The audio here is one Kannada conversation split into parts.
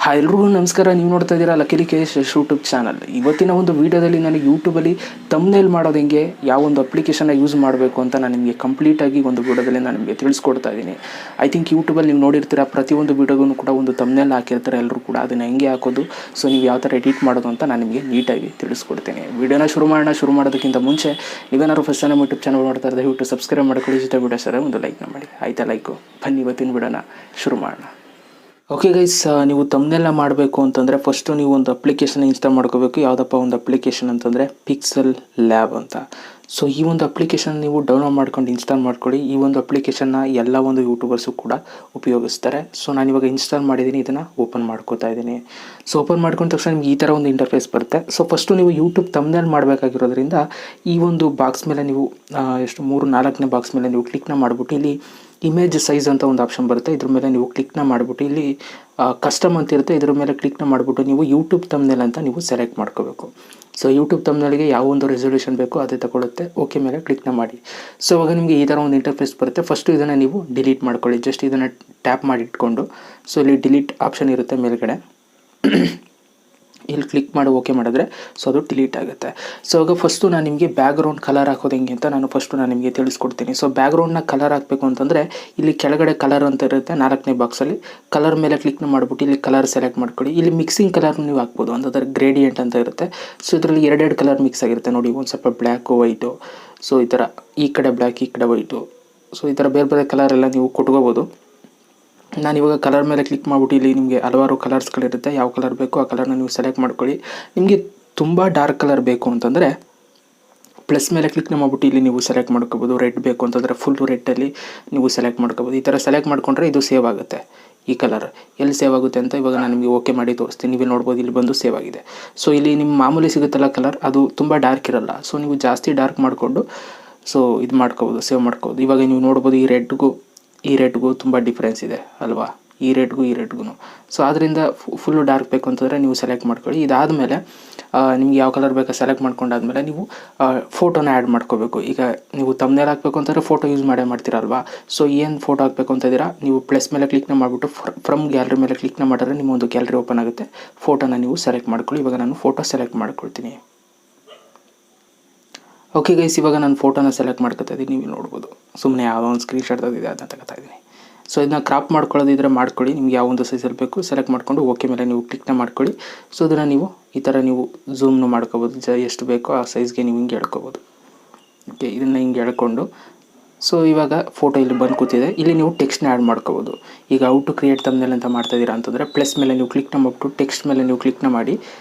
ಎಲ್ರಿಗೂ ನಮಸ್ಕಾರ. ನೀವು ನೋಡ್ತಾ ಇದ್ದೀರಾ ಲಕೇಶ್ ಯೂಟ್ಯೂಬ್ ಚಾನಲ್. ಇವತ್ತಿನ ಒಂದು ವೀಡಿಯೋದಲ್ಲಿ ನಾನು ಯೂಟ್ಯೂಬಲ್ಲಿ ತಮ್ನೇಲ್ ಮಾಡೋದು ಹೆಂಗೆ, ಯಾವ ಒಂದು ಅಪ್ಲಿಕೇಶನ್ನ ಯೂಸ್ ಮಾಡಬೇಕು ಅಂತ ನಾನು ನಿಮಗೆ ಕಂಪ್ಲೀಟಾಗಿ ಒಂದು ವೀಡಿಯೋದಲ್ಲಿ ನಾನು ನಿಮಗೆ ತಿಳಿಸ್ಕೊಡ್ತಾ ಇದ್ದೀನಿ. ಐ ಥಿಂಕ್ ಯೂಟ್ಯೂಬಲ್ಲಿ ನೀವು ನೋಡಿರ್ತೀರ, ಪ್ರತಿಯೊಂದು ವೀಡಿಯೋಗೂ ಕೂಡ ಒಂದು ತಮ್ನೇಲ್ ಹಾಕಿರ್ತಾರೆ ಎಲ್ಲರೂ ಕೂಡ. ಅದನ್ನು ಹೆಂಗೆ ಹಾಕೋದು, ಸೊ ನೀವು ಯಾವ ಥರ ಎಡಿಟ್ ಮಾಡೋದು ಅಂತ ನಾನು ನಿಮಗೆ ನೀಟಾಗಿ ತಿಳಿಸ್ಕೊಡ್ತೀನಿ. ವೀಡಿಯೋನ ಶುರು ಮಾಡೋದಕ್ಕಿಂತ ಮುಂಚೆ ನೀವೇನಾದ್ರು ಫಸ್ಟ್ ಟೈಮ್ ಯೂಟ್ಯೂಬ್ ಚಾನಲ್ ನೋಡ್ತಾ ಇದ್ದರೆ ದಯವಿಟ್ಟು ಸಬ್ಸ್ಕ್ರೈಬ್ ಮಾಡ್ಕೊಳ್ಳಿ. ಜೊತೆ ವೀಡಿಯೋ ಸರ್ ಒಂದು ಲೈಕ್ನ ಮಾಡಿ. ಆಯಿತಾ? ಲೈಕು. ಬನ್ನಿ ಇವತ್ತಿನ ವೀಡಿಯೋನ ಶುರು ಮಾಡೋಣ. ಓಕೆ ಗೈಸ್, ನೀವು ತಮ್ನೆಲ್ಲ ಮಾಡಬೇಕು ಅಂತಂದರೆ ಫಸ್ಟು ನೀವು ಒಂದು ಅಪ್ಲಿಕೇಶನ್ ಇನ್ಸ್ಟಾಲ್ ಮಾಡ್ಕೋಬೇಕು. ಯಾವುದಪ್ಪ ಒಂದು ಅಪ್ಲಿಕೇಶನ್ ಅಂತಂದರೆ ಪಿಕ್ಸೆಲ್ ಲ್ಯಾಬ್ ಅಂತ. ಸೊ ಈ ಒಂದು ಅಪ್ಲಿಕೇಶನ್ ನೀವು ಡೌನ್ಲೋಡ್ ಮಾಡ್ಕೊಂಡು ಇನ್ಸ್ಟಾಲ್ ಮಾಡ್ಕೊಳ್ಳಿ. ಈ ಒಂದು ಅಪ್ಲಿಕೇಶನ್ನ ಎಲ್ಲ ಒಂದು ಯೂಟ್ಯೂಬರ್ಸು ಕೂಡ ಉಪಯೋಗಿಸ್ತಾರೆ. ಸೊ ನಾನಿವಾಗ ಇನ್ಸ್ಟಾಲ್ ಮಾಡಿದ್ದೀನಿ, ಇದನ್ನು ಓಪನ್ ಮಾಡ್ಕೋತಾ ಇದ್ದೀನಿ. ಸೊ ಓಪನ್ ಮಾಡ್ಕೊಂಡ ತಕ್ಷಣ ನಿಮ್ಗೆ ಈ ಥರ ಒಂದು ಇಂಟರ್ಫೇಸ್ ಬರುತ್ತೆ. ಸೊ ಫಸ್ಟು ನೀವು ಯೂಟ್ಯೂಬ್ ತಮ್ನೇಲ್ ಮಾಡಬೇಕಾಗಿರೋದ್ರಿಂದ ಈ ಒಂದು ಬಾಕ್ಸ್ ಮೇಲೆ ನೀವು 3-4ನೇ ಬಾಕ್ಸ್ ಮೇಲೆ ನೀವು ಕ್ಲಿಕ್ನ ಮಾಡಿಬಿಟ್ಟು ಇಲ್ಲಿ ಇಮೇಜ್ ಸೈಜ್ ಅಂತ ಒಂದು ಆಪ್ಷನ್ ಬರುತ್ತೆ. ಇದ್ರ ಮೇಲೆ ನೀವು ಕ್ಲಿಕ್ನ ಮಾಡಿಬಿಟ್ಟು ಇಲ್ಲಿ ಕಸ್ಟಮ್ ಅಂತ ಇರುತ್ತೆ, ಇದ್ರ ಮೇಲೆ ಕ್ಲಿಕ್ನ ಮಾಡಿಬಿಟ್ಟು ನೀವು ಯೂಟ್ಯೂಬ್ ತಮ್ನೇಲ್ ಅಂತ ನೀವು ಸೆಲೆಕ್ಟ್ ಮಾಡ್ಕೋಬೇಕು. ಸೊ ಯೂಟ್ಯೂಬ್ ತಮ್ನೇಲ್ಗೆ ಯಾವ ಒಂದು ರೆಸೊಲ್ಯೂಷನ್ ಬೇಕೋ ಅದೇ ತಗೊಳುತ್ತೆ. ಓಕೆ ಮೇಲೆ ಕ್ಲಿಕ್ನ ಮಾಡಿ. ಸೊ ಇವಾಗ ನಿಮಗೆ ಈ ಥರ ಒಂದು ಇಂಟರ್ಫೇಸ್ ಬರುತ್ತೆ. ಫಸ್ಟು ಇದನ್ನು ನೀವು ಡಿಲೀಟ್ ಮಾಡ್ಕೊಳ್ಳಿ. ಜಸ್ಟ್ ಇದನ್ನು ಟ್ಯಾಪ್ ಮಾಡಿ ಇಟ್ಕೊಂಡು ಸೊ ಇಲ್ಲಿ ಡಿಲೀಟ್ ಆಪ್ಷನ್ ಇರುತ್ತೆ ಮೇಲ್ಗಡೆ, ಇಲ್ಲಿ ಕ್ಲಿಕ್ ಮಾಡಿ ಓಕೆ ಮಾಡಿದ್ರೆ ಸೊ ಅದು ಡಿಲೀಟ್ ಆಗುತ್ತೆ. ಸೊ ಇವಾಗ ಫಸ್ಟು ನಾನು ನಿಮಗೆ ಬ್ಯಾಕ್ಗ್ರೌಂಡ್ ಕಲರ್ ಹಾಕೋದು ಹೆಂಗೆ ಅಂತ ನಾನು ನಿಮಗೆ ತಿಳಿಸ್ಕೊಡ್ತೀನಿ. ಸೊ ಬ್ಯಾಕ್ಗ್ರೌಂಡ್ನ ಕಲರ್ ಹಾಕಬೇಕು ಅಂತಂದರೆ ಇಲ್ಲಿ ಕೆಳಗಡೆ ಕಲರ್ ಅಂತ ಇರುತ್ತೆ 4ನೇ ಬಾಕ್ಸಲ್ಲಿ. ಕಲರ್ ಮೇಲೆ ಕ್ಲಿಕ್ನ ಮಾಡಿಬಿಟ್ಟು ಇಲ್ಲಿ ಕಲರ್ ಸೆಲೆಕ್ಟ್ ಮಾಡ್ಕೊಳ್ಳಿ. ಇಲ್ಲಿ ಮಿಕ್ಸಿಂಗ್ ಕಲರ್ ನೀವು ಹಾಕ್ಬೋದು, ಅಂತಂದರೆ ಗ್ರೇಡಿಯಂಟ್ ಅಂತ ಇರುತ್ತೆ. ಸೊ ಇದರಲ್ಲಿ 2 ಕಲರ್ ಮಿಕ್ಸ್ ಆಗಿರುತ್ತೆ ನೋಡಿ, ಒಂದು ಸ್ವಲ್ಪ ಬ್ಲ್ಯಾಕು ವೈಟು. ಸೊ ಈ ಥರ ಈ ಕಡೆ ಬ್ಲ್ಯಾಕ್ ಈ ಕಡೆ ವೈಟು. ಸೊ ಈ ಥರ ಬೇರೆ ಬೇರೆ ಕಲರ್ ಎಲ್ಲ ನೀವು ಕೊಟ್ಕೋಬೋದು. ನಾನಿವಾಗ ಕಲರ್ ಮೇಲೆ ಕ್ಲಿಕ್ ಮಾಡಿಬಿಟ್ಟು ಇಲ್ಲಿ ನಿಮಗೆ ಹಲವಾರು ಕಲರ್ಸ್ಗಳಿರುತ್ತೆ, ಯಾವ ಕಲರ್ ಬೇಕೋ ಆ ಕಲರ್ನ ನೀವು ಸೆಲೆಕ್ಟ್ ಮಾಡ್ಕೊಳ್ಳಿ. ನಿಮಗೆ ತುಂಬ ಡಾರ್ಕ್ ಕಲರ್ ಬೇಕು ಅಂತಂದರೆ ಪ್ಲಸ್ ಮೇಲೆ ಕ್ಲಿಕ್ನ ಮಾಡಿಬಿಟ್ಟು ಇಲ್ಲಿ ನೀವು ಸೆಲೆಕ್ಟ್ ಮಾಡ್ಕೋಬೋದು. ರೆಡ್ ಬೇಕು ಅಂತಂದರೆ ಫುಲ್ ರೆಡ್ಡಲ್ಲಿ ನೀವು ಸೆಲೆಕ್ಟ್ ಮಾಡ್ಕೋಬೋದು. ಈ ಥರ ಸೆಲೆಕ್ಟ್ ಮಾಡ್ಕೊಂಡ್ರೆ ಇದು ಸೇವ್ ಆಗುತ್ತೆ. ಈ ಕಲರ್ ಎಲ್ಲಿ ಸೇವ್ ಆಗುತ್ತೆ ಅಂತ ಇವಾಗ ನಾನು ನಿಮಗೆ ಓಕೆ ಮಾಡಿ ತೋರಿಸ್ತೀನಿ. ನೀವು ನೋಡ್ಬೋದು ಇಲ್ಲಿ ಬಂದು ಸೇವ್ ಆಗಿದೆ. ಸೊ ಇಲ್ಲಿ ನಿಮ್ಮ ಮಾಮೂಲಿ ಸಿಗುತ್ತಲ್ಲ ಕಲರ್, ಅದು ತುಂಬ ಡಾರ್ಕ್ ಇರಲ್ಲ. ಸೊ ನೀವು ಜಾಸ್ತಿ ಡಾರ್ಕ್ ಮಾಡಿಕೊಂಡು ಸೊ ಇದು ಮಾಡ್ಕೋಬೋದು, ಸೇವ್ ಮಾಡ್ಕೋಬೋದು. ಇವಾಗ ನೀವು ನೋಡ್ಬೋದು ಈ ರೆಡ್ಗೂ ತುಂಬ ಡಿಫ್ರೆನ್ಸ್ ಇದೆ ಅಲ್ವಾ, ಈ ರೆಡ್ಗೂ. ಸೊ ಅದರಿಂದ ಫುಲ್ಲು ಡಾರ್ಕ್ ಬೇಕು ಅಂತಂದರೆ ನೀವು ಸೆಲೆಕ್ಟ್ ಮಾಡ್ಕೊಳ್ಳಿ. ಇದಾದಮೇಲೆ ನಿಮ್ಗೆ ಯಾವ ಕಲರ್ ಬೇಕೋ ಸೆಲೆಕ್ಟ್ ಮಾಡ್ಕೊಂಡಾದ್ಮೇಲೆ ನೀವು ಫೋಟೋನ ಆ್ಯಡ್ ಮಾಡ್ಕೋಬೇಕು. ಈಗ ನೀವು ತಮ್ನೇಲ್ ಹಾಕಬೇಕು ಅಂತಂದರೆ ಫೋಟೋ ಯೂಸ್ ಮಾಡ್ತೀರಲ್ವಾ. ಸೊ ಏನು ಫೋಟೋ ಹಾಕಬೇಕು ಅಂತ ಇದ್ದೀರಾ, ನೀವು ಪ್ಲಸ್ ಮೇಲೆ ಕ್ಲಿಕ್ನ ಮಾಡಿಬಿಟ್ಟು ಫ್ರಮ್ ಗ್ಯಾಲರಿ ಮೇಲೆ ಕ್ಲಿಕ್ನ ಮಾಡಿದ್ರೆ ನಿಮ್ಮ ಒಂದು ಗ್ಯಾಲರಿ ಓಪನ್ ಆಗುತ್ತೆ. ಫೋಟೋನ ನೀವು ಸೆಲೆಕ್ಟ್ ಮಾಡ್ಕೊಳ್ಳಿ. ಇವಾಗ ನಾನು ಫೋಟೋ ಸೆಲೆಕ್ಟ್ ಮಾಡ್ಕೊಳ್ತೀನಿ. ಓಕೆ ಗೈಸ್, ಇವಾಗ ನಾನು ಫೋಟೋನ ಸೆಲೆಕ್ಟ್ ಮಾಡ್ಕೊತಾ ಇದ್ದೀನಿ. ನೀವು ನೋಡ್ಬೋದು, ಸುಮ್ಮನೆ ಯಾವುದೋ ಒಂದು ಸ್ಕ್ರೀನ್ಶಾಟ್ ತೆಗೆದಿದೆ ಅದನ್ನ ತಗೋತಾ ಇದ್ದೀನಿ. ಸೊ ಇದನ್ನ ಕ್ರಾಪ್ ಮಾಡ್ಕೊಳ್ಳೋದಿದ್ರೆ ಮಾಡ್ಕೊಳ್ಳಿ. ನಿಮ್ಗೆ ಯಾವ ಒಂದು ಸೈಜಲ್ಲಿ ಬೇಕು ಸೆಲೆಕ್ಟ್ ಮಾಡಿಕೊಂಡು ಓಕೆ ಮೇಲೆ ನೀವು ಕ್ಲಿಕ್ನ ಮಾಡ್ಕೊಳ್ಳಿ. ಸೊ ಇದನ್ನು ನೀವು ಈ ಥರ ನೀವು ಝೂಮ್ನು ಮಾಡ್ಕೋಬೋದು, ಎಷ್ಟು ಬೇಕೋ ಆ ಸೈಜ್ಗೆ ನೀವು ಹಿಂಗೆ ಎಳ್ಕೊಬೋದು. ಓಕೆ, ಇದನ್ನು ಹಿಂಗೆ ಎಳ್ಕೊಂಡು ಸೊ ಇವಾಗ ಫೋಟೋ ಇಲ್ಲಿ ಬಂದು ಕೂತಿದೆ. ಇಲ್ಲಿ ನೀವು ಟೆಕ್ಸ್ಟ್ನ ಆ್ಯಡ್ ಮಾಡ್ಕೋಬೋದು. ಈಗ ಔ ಟು ಕ್ರಿಯೇಟ್ ತಮ್ನೇಲ್ ಅಂತ ಮಾಡ್ತಾಯಿದ್ದೀರಾ ಅಂತಂದರೆ ಪ್ಲಸ್ ಮೇಲೆ ನೀವು ಕ್ಲಿಕ್ನ ಮಾಡಿಬಿಟ್ಟು ಟೆಕ್ಸ್ಟ್ ಮೇಲೆ ನೀವು ಕ್ಲಿಕ್ನ ಮಾಡಿ,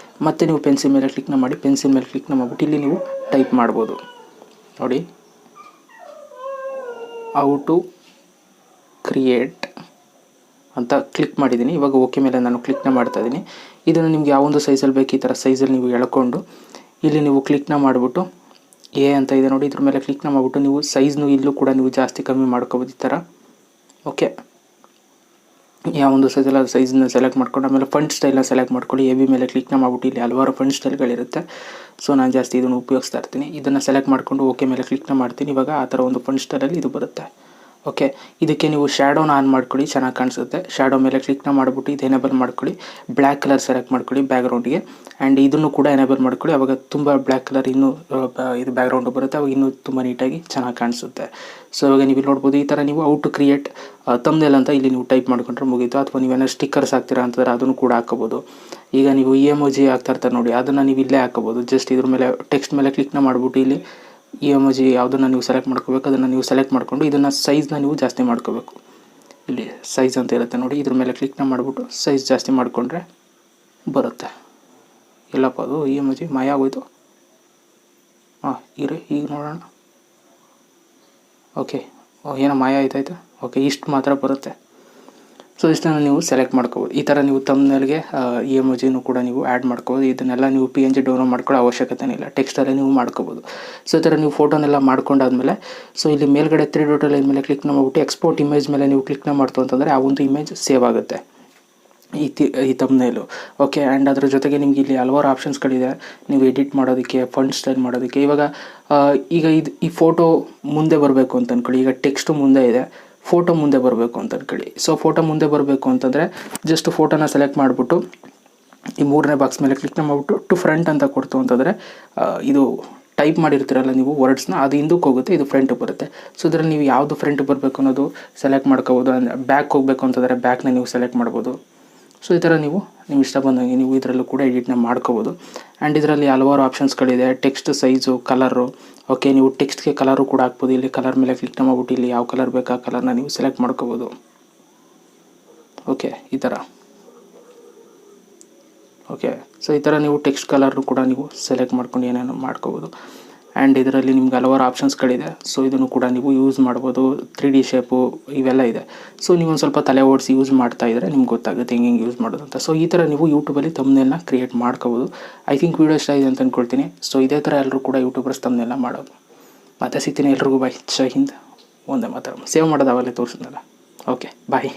ಮತ್ತು ನೀವು ಪೆನ್ಸಿಲ್ ಮೇಲೆ ಕ್ಲಿಕ್ನ ಮಾಡಿ, ಪೆನ್ಸಿಲ್ ಮೇಲೆ ಕ್ಲಿಕ್ನ ಮಾಡಿಬಿಟ್ಟು ಇಲ್ಲಿ ನೀವು ಟೈಪ್ ಮಾಡ್ಬೋದು. ನೋಡಿ, ಔ ಟು ಕ್ರಿಯೇಟ್ ಅಂತ ಕ್ಲಿಕ್ ಮಾಡಿದ್ದೀನಿ. ಇವಾಗ ಓಕೆ ಮೇಲೆ ನಾನು ಕ್ಲಿಕ್ನ ಮಾಡ್ತಾಯಿದ್ದೀನಿ. ಇದನ್ನು ನಿಮ್ಗೆ ಯಾವೊಂದು ಸೈಜಲ್ಲಿ ಬೇಕು ಈ ಥರ ಸೈಜಲ್ಲಿ ನೀವು ಎಳ್ಕೊಂಡು ಇಲ್ಲಿ ನೀವು ಕ್ಲಿಕ್ನ ಮಾಡಿಬಿಟ್ಟು ಎ ಅಂತ ಇದೆ ನೋಡಿ, ಇದ್ರ ಮೇಲೆ ಕ್ಲಿಕ್ನ ಮಾಡಿಬಿಟ್ಟು ನೀವು ಸೈಜ್ನು ಇಲ್ಲೂ ಕೂಡ ನೀವು ಜಾಸ್ತಿ ಕಮ್ಮಿ ಮಾಡ್ಕೋಬೋದು ಈ ಥರ. ಓಕೆ, ಯಾವೊಂದು ಸೈಜಲ್ಲ ಸೈಜನ್ನ ಸೆಲೆಕ್ಟ್ ಮಾಡ್ಕೊಂಡು ಆಮೇಲೆ ಫಂಟ್ ಸ್ಟೈಲ್ನ ಸೆಲೆಕ್ಟ್ ಮಾಡ್ಕೊಳ್ಳಿ. ಎ ಬಿ ಮೇಲೆ ಕ್ಲಿಕ್ನ ಮಾಡಿಬಿಟ್ಟು ಇಲ್ಲಿ ಹಲವಾರು ಫಂಟ್ ಸ್ಟೈಲ್ಗಳಿರುತ್ತೆ. ಸೊ ನಾನು ಜಾಸ್ತಿ ಇದನ್ನು ಉಪಯೋಗಿಸ್ತಾ ಇರ್ತೀನಿ. ಇದನ್ನು ಸೆಲೆಕ್ಟ್ ಮಾಡಿಕೊಂಡು ಓಕೆ ಮೇಲೆ ಕ್ಲಿಕ್ನ ಮಾಡ್ತೀನಿ. ಇವಾಗ ಆ ಥರ ಒಂದು ಫಂಟ್ ಸ್ಟೈಲಲ್ಲಿ ಇದು ಬರುತ್ತೆ. ಓಕೆ, ಇದಕ್ಕೆ ನೀವು ಶ್ಯಾಡೋನ ಆನ್ ಮಾಡ್ಕೊಳ್ಳಿ, ಚೆನ್ನಾಗಿ ಕಾಣಿಸುತ್ತೆ. ಶ್ಯಾಡೋ ಮೇಲೆ ಕ್ಲಿಕ್ನ ಮಾಡಿಬಿಟ್ಟು ಇದು ಎನೇಬಲ್ ಮಾಡ್ಕೊಳ್ಳಿ. ಬ್ಲ್ಯಾಕ್ ಕಲರ್ ಸೆಲೆಕ್ಟ್ ಮಾಡ್ಕೊಳ್ಳಿ ಬ್ಯಾಕ್ಗ್ರೌಂಡಿಗೆ, ಆ್ಯಂಡ್ ಇದನ್ನು ಕೂಡ ಎನೇಬಲ್ ಮಾಡ್ಕೊಳ್ಳಿ. ಅವಾಗ ತುಂಬ ಬ್ಲ್ಯಾಕ್ ಕಲರ್ ಇನ್ನೂ ಇದು ಬ್ಯಾಕ್ಗ್ರೌಂಡು ಬರುತ್ತೆ, ಅವಾಗ ಇನ್ನೂ ತುಂಬ ನೀಟಾಗಿ ಚೆನ್ನಾಗಿ ಕಾಣಿಸುತ್ತೆ. ಸೊ ಇವಾಗ ನೀವು ನೋಡ್ಬೋದು ಈ ಥರ ನೀವು ಔ ಟು ಕ್ರಿಯೇಟ್ ತಮ್ನೇಲ್ ಅಂತ ಇಲ್ಲಿ ನೀವು ಟೈಪ್ ಮಾಡ್ಕೊಂಡ್ರೆ ಮುಗೀತು. ಅಥವಾ ನೀವೇನಾದ್ರು ಸ್ಟಿಕ್ಕರ್ಸ್ ಹಾಕ್ತೀರಾ ಅಂತಂದರೆ ಅದನ್ನು ಕೂಡ ಹಾಕೋಬೋದು. ಈಗ ನೀವು ಇಮೋಜಿ ಹಾಕ್ತಾ ಇರ್ತಾರೆ ನೋಡಿ, ಅದನ್ನು ನೀವು ಇಲ್ಲೇ ಹಾಕೋಬೋದು. ಜಸ್ಟ್ ಇದ್ರ ಮೇಲೆ ಟೆಕ್ಸ್ಟ್ ಮೇಲೆ ಕ್ಲಿಕ್ನ ಮಾಡಿಬಿಟ್ಟು ಇಲ್ಲಿ ಇಮೋಜಿ ಯಾವುದನ್ನು ನೀವು ಸೆಲೆಕ್ಟ್ ಮಾಡ್ಕೋಬೇಕು ಅದನ್ನು ನೀವು ಸೆಲೆಕ್ಟ್ ಮಾಡಿಕೊಂಡು ಇದನ್ನು ಸೈಜ್ನ ನೀವು ಜಾಸ್ತಿ ಮಾಡ್ಕೋಬೇಕು. ಇಲ್ಲಿ ಸೈಜ್ ಅಂತ ಇರುತ್ತೆ ನೋಡಿ, ಇದ್ರ ಮೇಲೆ ಕ್ಲಿಕ್ನ ಮಾಡಿಬಿಟ್ಟು ಸೈಜ್ ಜಾಸ್ತಿ ಮಾಡಿಕೊಂಡ್ರೆ ಬರುತ್ತೆ. ಎಲ್ಲಪ್ಪ ಅದು ಇಮೋಜಿ ಮಾಯ ಆಗೋಯ್ತು. ಇರಿ ಈಗ ನೋಡೋಣ. ಓಕೆ, ಏನೋ ಮಾಯ ಆಯ್ತಾಯ್ತು. ಓಕೆ, ಇಷ್ಟು ಮಾತ್ರ ಬರುತ್ತೆ. ಸೊ ಇಷ್ಟನ್ನು ನೀವು ಸೆಲೆಕ್ಟ್ ಮಾಡ್ಕೋಬೋದು. ಈ ಥರ ನೀವು ತಮ್ನೇಲ್ಗೆ ಇಮೋಜಿನೂ ಕೂಡ ನೀವು ಆ್ಯಡ್ ಮಾಡ್ಕೋಬೋದು. ಇದನ್ನೆಲ್ಲ ನೀವು PNG ಡೌನ್ಲೋಡ್ ಮಾಡ್ಕೊಳ್ಳೋ ಅವಶ್ಯಕತೆ ಇಲ್ಲ, ಟೆಕ್ಸ್ಟಲ್ಲೇ ನೀವು ಮಾಡ್ಕೋಬೋದು. ಸೊ ಈ ಥರ ನೀವು ಫೋಟೋನೆಲ್ಲ ಮಾಡ್ಕೊಂಡಾದ್ಮೇಲೆ ಸೊ ಇಲ್ಲಿ ಮೇಲ್ಗಡೆ 3 ಡಾಟ್ ಲೈನ್ ಮೇಲೆ ಕ್ಲಿಕ್ನ ಮಾಡಿಬಿಟ್ಟು ಎಕ್ಸ್ಪೋರ್ಟ್ ಇಮೇಜ್ ಮೇಲೆ ನೀವು ಕ್ಲಿಕ್ನ ಮಾಡ್ತು ಅಂತಂದರೆ ಆ ಒಂದು ಇಮೇಜ್ ಸೇವ್ ಆಗುತ್ತೆ ಈ ತಮ್ನೇಲು. ಓಕೆ, ಆ್ಯಂಡ್ ಅದ್ರ ಜೊತೆಗೆ ನಿಮ್ಗೆ ಇಲ್ಲಿ ಹಲವಾರು ಆಪ್ಷನ್ಸ್ಗಳಿದೆ ನೀವು ಎಡಿಟ್ ಮಾಡೋದಕ್ಕೆ, ಫಂಟ್ ಸ್ಟೈಲ್ ಮಾಡೋದಕ್ಕೆ. ಈಗ ಈ ಫೋಟೋ ಮುಂದೆ ಬರಬೇಕು ಅಂತ ಅಂದ್ಕೊಳ್ಳಿ. ಈಗ ಟೆಕ್ಸ್ಟು ಮುಂದೆ ಇದೆ, ಫೋಟೋ ಮುಂದೆ ಬರಬೇಕು ಅಂತ ಅಂದ್ಕೊಳ್ಳಿ. ಸೊ ಫೋಟೋ ಮುಂದೆ ಬರಬೇಕು ಅಂತಂದರೆ ಜಸ್ಟ್ ಫೋಟೋನ ಸೆಲೆಕ್ಟ್ ಮಾಡಿಬಿಟ್ಟು ಈ 3ನೇ ಬಾಕ್ಸ್ ಮೇಲೆ ಕ್ಲಿಕ್ ಮಾಡಿಬಿಟ್ಟು ಟು ಫ್ರಂಟ್ ಅಂತ ಕೊಡ್ತು ಅಂತಂದರೆ ಇದು ಟೈಪ್ ಮಾಡಿರ್ತೀರಲ್ಲ ನೀವು ವರ್ಡ್ಸ್ನ, ಅದು ಹಿಂದಕ್ಕೆ ಹೋಗುತ್ತೆ, ಇದು ಫ್ರಂಟಿಗೆ ಬರುತ್ತೆ. ಸೊ ಇದರಲ್ಲಿ ನೀವು ಯಾವುದು ಫ್ರಂಟಿಗೆ ಬರಬೇಕು ಅನ್ನೋದು ಸೆಲೆಕ್ಟ್ ಮಾಡ್ಕೋಬೋದು. ಬ್ಯಾಕ್ ಹೋಗಬೇಕು ಅಂತಂದರೆ ಬ್ಯಾಕ್ನ ನೀವು ಸೆಲೆಕ್ಟ್ ಮಾಡ್ಬೋದು. ಸೊ ಈ ಥರ ನೀವು ನಿಮ್ಮ ಇಷ್ಟ ಬಂದಂಗೆ ನೀವು ಇದರಲ್ಲೂ ಕೂಡ ಎಡಿಟ್ನ ಮಾಡ್ಕೋಬೋದು. ಆ್ಯಂಡ್ ಇದರಲ್ಲಿ ಹಲವಾರು ಆಪ್ಷನ್ಸ್ಗಳಿದೆ. Text size, colour. ಓಕೆ, ನೀವು ಟೆಕ್ಸ್ಟ್ಗೆ ಕಲರು ಕೂಡ ಹಾಕ್ಬೋದು. ಇಲ್ಲಿ ಕಲರ್ ಮೇಲೆ ಕ್ಲಿಕ್ ಮಾಡಿಬಿಟ್ಟು ಇಲ್ಲಿ ಯಾವ ಕಲರ್ ಬೇಕು ಆ ಕಲರ್ನ ನೀವು ಸೆಲೆಕ್ಟ್ ಮಾಡ್ಕೋಬೋದು. ಓಕೆ, ಈ ಥರ. ಓಕೆ, ಸೊ ಈ ಥರ ನೀವು ಟೆಕ್ಸ್ಟ್ ಕಲರ್ನು ಕೂಡ ನೀವು ಸೆಲೆಕ್ಟ್ ಮಾಡ್ಕೊಂಡು ಏನೇನೋ ಮಾಡ್ಕೋಬೋದು. ಆ್ಯಂಡ್ ಇದರಲ್ಲಿ ನಿಮ್ಗೆ ಹಲವಾರು ಆಪ್ಷನ್ಸ್ಗಳಿದೆ. ಸೊ ಇದನ್ನು ಕೂಡ ನೀವು ಯೂಸ್ ಮಾಡ್ಬೋದು. 3D ಶೇಪು ಇವೆಲ್ಲ ಇದೆ. ಸೊ ನೀವೊಂದು ಸ್ವಲ್ಪ ತಲೆ ಓಡಿಸಿ ಯೂಸ್ ಮಾಡ್ತಾ ಇದ್ದರೆ ನಿಮ್ಗೆ ಗೊತ್ತಾಗುತ್ತೆ ಹೆಂಗೆ ಯೂಸ್ ಮಾಡೋದು ಅಂತ. ಸೊ ಈ ಥರ ನೀವು ಯೂಟ್ಯೂಬಲ್ಲಿ ತಮ್ನೇಲ್ನ ಕ್ರಿಯೇಟ್ ಮಾಡ್ಕೋಬೋದು. ಐ ಥಿಂಕ್ ವೀಡಿಯೋ ಇಷ್ಟ ಇದೆ ಅಂತ ಅಂದ್ಕೊಳ್ತೀನಿ. ಸೊ ಇದೇ ಥರ ಎಲ್ಲರೂ ಕೂಡ ಯೂಟ್ಯೂಬರ್ಸ್ ತಮ್ನೆಲ್ಲ ಮಾಡೋದು. ಮತ್ತೆ ಸಿಗ್ತೀನಿ. ಎಲ್ರಿಗೂ ಬಾಯ್. ಜೈ ಹಿಂದ್. ಒಂದೇ ಮಾತಾಡ ಸೇವ್ ಮಾಡೋದು ಅವಲ್ಲೇ ತೋರಿಸಿದ್ನಲ್ಲ. ಓಕೆ, ಬಾಯ್.